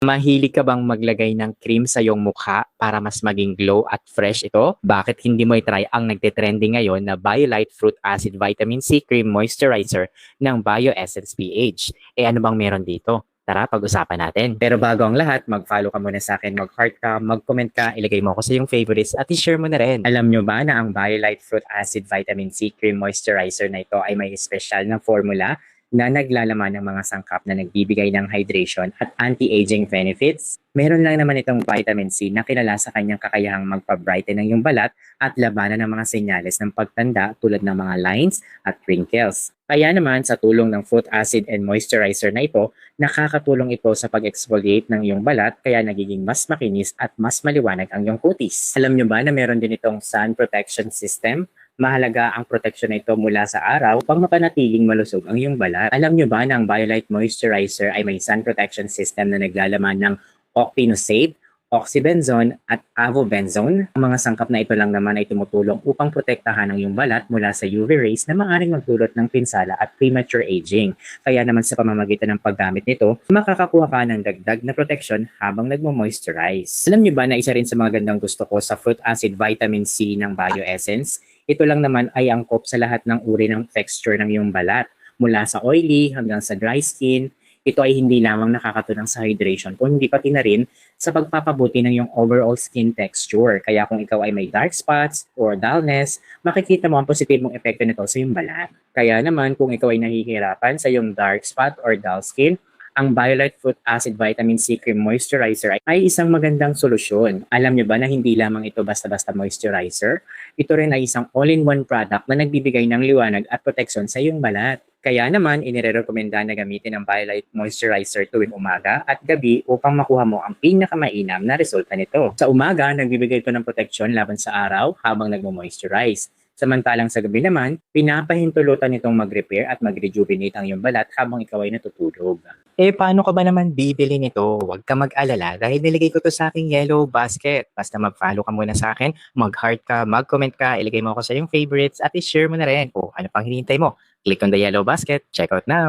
Mahilig ka bang maglagay ng cream sa iyong mukha para mas maging glow at fresh ito? Bakit hindi mo i-try ang nagte-trending ngayon na BioLite Fruit Acid Vitamin C Cream Moisturizer ng BioEssence PH? Ano bang meron dito? Tara, pag-usapan natin. Pero bago ang lahat, mag-follow ka muna sa akin, mag-heart ka, mag-comment ka, ilagay mo ako sa iyong favorites at i-share mo na rin. Alam nyo ba na ang BioLite Fruit Acid Vitamin C Cream Moisturizer na ito ay may special na formula na naglalaman ng mga sangkap na nagbibigay ng hydration at anti-aging benefits? Meron lang naman itong vitamin C na kilala sa kanyang kakayahang magpa-brighten ng iyong balat at labanan ng mga senyales ng pagtanda tulad ng mga lines at wrinkles. Kaya naman sa tulong ng fruit acid and moisturizer na ito, nakakatulong ito sa pag-exfoliate ng iyong balat kaya nagiging mas makinis at mas maliwanag ang iyong kutis. Alam nyo ba na meron din itong sun protection system? Mahalaga ang proteksyon na ito mula sa araw upang mapanatiling malusog ang iyong balat. Alam nyo ba na ang BioLite Moisturizer ay may sun protection system na naglalaman ng octinoxate, oxybenzone at avobenzone? Ang mga sangkap na ito lang naman ay tumutulong upang protektahan ang iyong balat mula sa UV rays na maaaring magdulot ng pinsala at premature aging. Kaya naman sa pamamagitan ng paggamit nito, makakakuha ka ng dagdag na proteksyon habang nagmo-moisturize. Alam nyo ba na isa rin sa mga gandang gusto ko sa fruit acid vitamin C ng BioEssence? Ito lang naman ay angkop sa lahat ng uri ng texture ng iyong balat. Mula sa oily hanggang sa dry skin, ito ay hindi lamang nakakatulong sa hydration, kundi pati na rin sa pagpapabuti ng iyong overall skin texture. Kaya kung ikaw ay may dark spots or dullness, makikita mo ang positibong epekto nito sa iyong balat. Kaya naman kung ikaw ay nahihirapan sa iyong dark spot or dull skin, ang BioLite Fruit Acid Vitamin C Cream Moisturizer ay isang magandang solusyon. Alam niyo ba na hindi lamang ito basta-basta moisturizer? Ito rin ay isang all-in-one product na nagbibigay ng liwanag at proteksyon sa iyong balat. Kaya naman, inirekomenda na gamitin ang BioLite Moisturizer tuwing umaga at gabi upang makuha mo ang pinakamainam na resulta nito. Sa umaga, nagbibigay ito ng proteksyon laban sa araw habang nagmo-moisturize. Samantalang sa gabi naman, pinapahintulutan itong mag-repair at mag-rejuvenate ang iyong balat habang ikaw ay natutulog. Paano ka ba naman bibili nito? Huwag ka mag-alala dahil nilagay ko to sa aking yellow basket. Basta mag-follow ka muna sa akin, mag-heart ka, mag-comment ka, ilagay mo ako sa iyong favorites at i-share mo na rin. Ano pang hinihintay mo? Click on the yellow basket. Check out now!